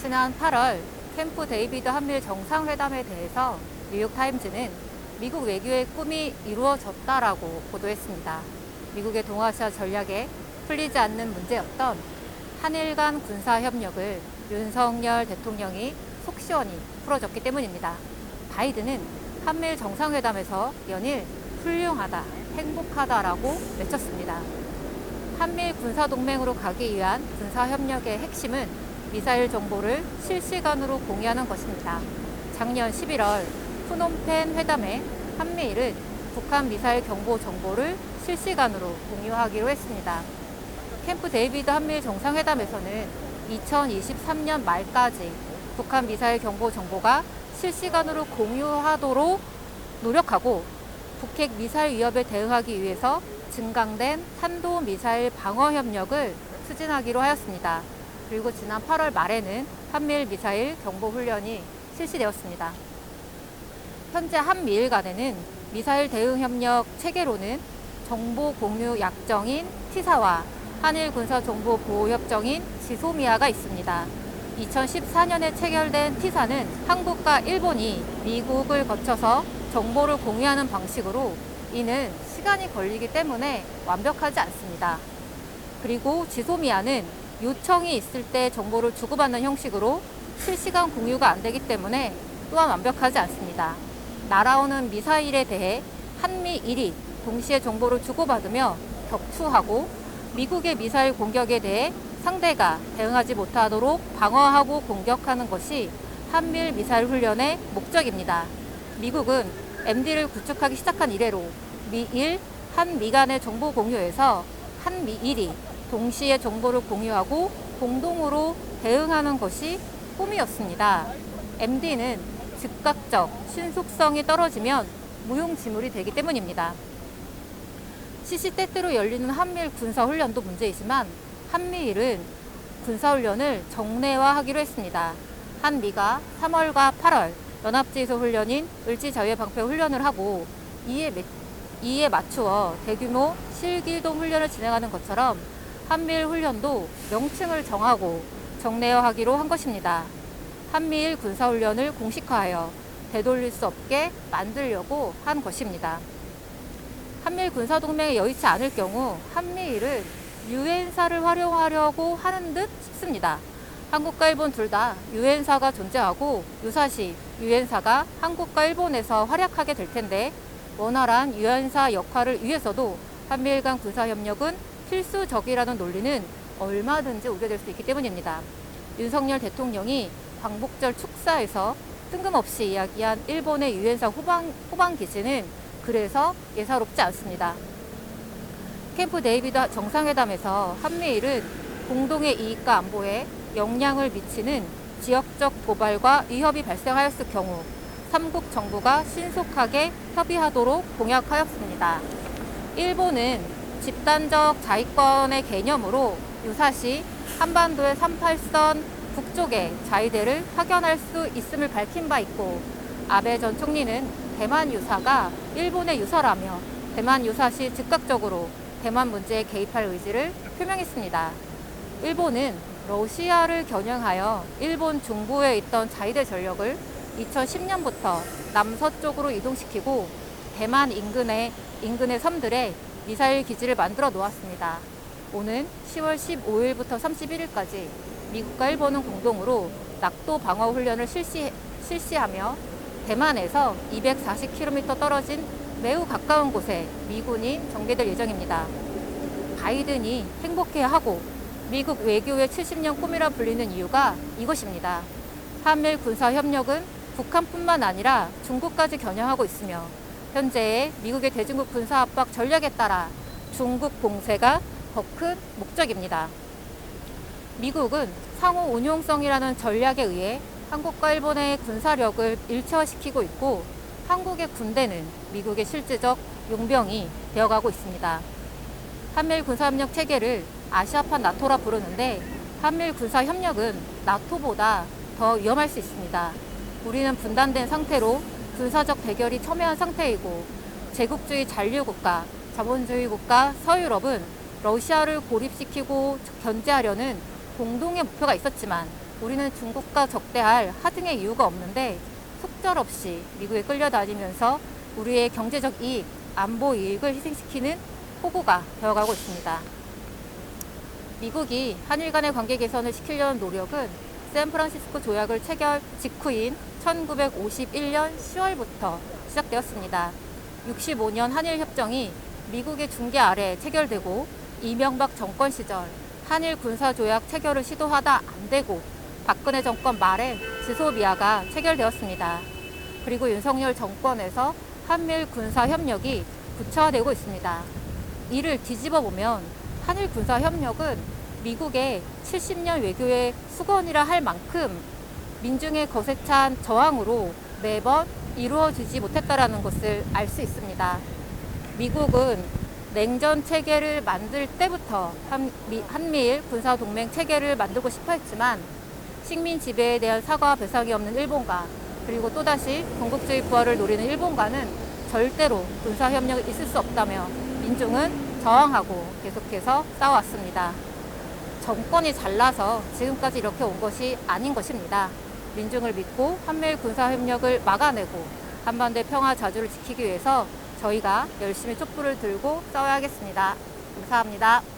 지난 8월 캠프 데이비드 한미일 정상회담에 대해서 뉴욕타임즈는 미국 외교의 꿈이 이루어졌다라고 보도했습니다. 미국의 동아시아 전략에 풀리지 않는 문제였던 한일 간 군사협력을 윤석열 대통령이 속 시원히 풀어줬기 때문입니다. 바이든은 한미일 정상회담에서 연일 훌륭하다, 행복하다라고 외쳤습니다. 한미일 군사동맹으로 가기 위한 군사협력의 핵심은 미사일 정보를 실시간으로 공유하는 것입니다. 작년 11월 푸놈펜 회담에 한미일은 북한 미사일 경보 정보를 실시간으로 공유하기로 했습니다. 캠프 데이비드 한미일 정상회담에서는 2023년 말까지 북한 미사일 경보 정보가 실시간으로 공유하도록 노력하고 북핵 미사일 위협에 대응하기 위해서 증강된 탄도미사일 방어 협력을 추진하기로 하였습니다. 그리고 지난 8월 말에는 한미일 미사일 경보 훈련이 실시되었습니다. 현재 한미일 간에는 미사일 대응 협력 체계로는 정보 공유 약정인 티사와 한일 군사 정보 보호 협정인 지소미아가 있습니다. 2014년에 체결된 티사는 한국과 일본이 미국을 거쳐서 정보를 공유하는 방식으로 이는 시간이 걸리기 때문에 완벽하지 않습니다. 그리고 지소미아는 요청이 있을 때 정보를 주고받는 형식으로 실시간 공유가 안 되기 때문에 또한 완벽하지 않습니다. 날아오는 미사일에 대해 한미일이 동시에 정보를 주고받으며 격추하고 미국의 미사일 공격에 대해 상대가 대응하지 못하도록 방어하고 공격하는 것이 한미일 미사일 훈련의 목적입니다. 미국은 MD를 구축하기 시작한 이래로 미일, 한미 간의 정보 공유에서 한미일이 동시에 정보를 공유하고 공동으로 대응하는 것이 꿈이었습니다. MD는 즉각적 신속성이 떨어지면 무용지물이 되기 때문입니다. 시시때때로 열리는 한미일 군사훈련도 문제이지만 한미일은 군사훈련을 정례화하기로 했습니다. 한미가 3월과 8월 연합지휘소 훈련인 을지자유의 방패 훈련을 하고 이에 맞추어 대규모 실기동 훈련을 진행하는 것처럼 한미일 훈련도 명칭을 정하고 정례화하기로 한 것입니다. 한미일 군사훈련을 공식화하여 되돌릴 수 없게 만들려고 한 것입니다. 한미일 군사동맹에 여의치 않을 경우 한미일은 유엔사를 활용하려고 하는 듯 싶습니다. 한국과 일본 둘 다 유엔사가 존재하고 유사시 유엔사가 한국과 일본에서 활약하게 될 텐데 원활한 유엔사 역할을 위해서도 한미일 간 군사협력은 필수적이라는 논리는 얼마든지 우려될 수 있기 때문입니다. 윤석열 대통령이 광복절 축사에서 뜬금없이 이야기한 일본의 유엔사 후방 기지는 그래서 예사롭지 않습니다. 캠프 데이비드 정상회담에서 한미일은 공동의 이익과 안보에 영향을 미치는 지역적 도발과 위협이 발생하였을 경우 삼국 정부가 신속하게 협의하도록 공약하였습니다. 일본은 집단적 자위권의 개념으로 유사시 한반도의 38선 북쪽에 자위대를 파견할 수 있음을 밝힌 바 있고 아베 전 총리는 대만 유사가 일본의 유사라며 대만 유사시 즉각적으로 대만 문제에 개입할 의지를 표명했습니다. 일본은 러시아를 겨냥하여 일본 중부에 있던 자위대 전력을 2010년부터 남서쪽으로 이동시키고 대만 인근의 섬들에 미사일 기지를 만들어 놓았습니다. 오는 10월 15일부터 31일까지 미국과 일본은 공동으로 낙도 방어 훈련을 실시하며 대만에서 240km 떨어진 매우 가까운 곳에 미군이 정비될 예정입니다. 바이든이 행복해하고 미국 외교의 70년 꿈이라 불리는 이유가 이것입니다. 한미일 군사협력은 북한뿐만 아니라 중국까지 겨냥하고 있으며 현재의 미국의 대중국 군사압박 전략에 따라 중국 봉쇄가 더 큰 목적입니다. 미국은 상호 운용성이라는 전략에 의해 한국과 일본의 군사력을 일체화시키고 있고 한국의 군대는 미국의 실질적 용병이 되어가고 있습니다. 한미일 군사협력 체계를 아시아판 나토라 부르는데 한미일 군사협력은 나토보다 더 위험할 수 있습니다. 우리는 분단된 상태로 군사적 대결이 첨예한 상태이고 제국주의 잔류국가, 자본주의 국가 서유럽은 러시아를 고립시키고 견제하려는 공동의 목표가 있었지만 우리는 중국과 적대할 하등의 이유가 없는데 속절없이 미국에 끌려다니면서 우리의 경제적 이익, 안보 이익을 희생시키는 호구가 되어가고 있습니다. 미국이 한일 간의 관계 개선을 시키려는 노력은 샌프란시스코 조약을 체결 직후인 1951년 10월부터 시작되었습니다. 65년 한일 협정이 미국의 중개 아래 체결되고 이명박 정권 시절 한일 군사조약 체결을 시도하다 안 되고 박근혜 정권 말에 지소미아가 체결되었습니다. 그리고 윤석열 정권에서 한미일 군사협력이 구체화되고 있습니다. 이를 뒤집어 보면 한일 군사협력은 미국의 70년 외교의 수건이라 할 만큼 민중의 거세 찬 저항으로 매번 이루어지지 못했다는 것을 알 수 있습니다. 미국은 냉전 체계를 만들 때부터 한미일 군사동맹 체계를 만들고 싶어 했지만 식민 지배에 대한 사과와 배상이 없는 일본과 그리고 또다시 군국주의 부활을 노리는 일본과는 절대로 군사협력이 있을 수 없다며 민중은 저항하고 계속해서 싸워왔습니다. 정권이 잘나서 지금까지 이렇게 온 것이 아닌 것입니다. 민중을 믿고 한미일 군사협력을 막아내고 한반도의 평화 자주를 지키기 위해서 저희가 열심히 촛불을 들고 싸워야겠습니다. 감사합니다.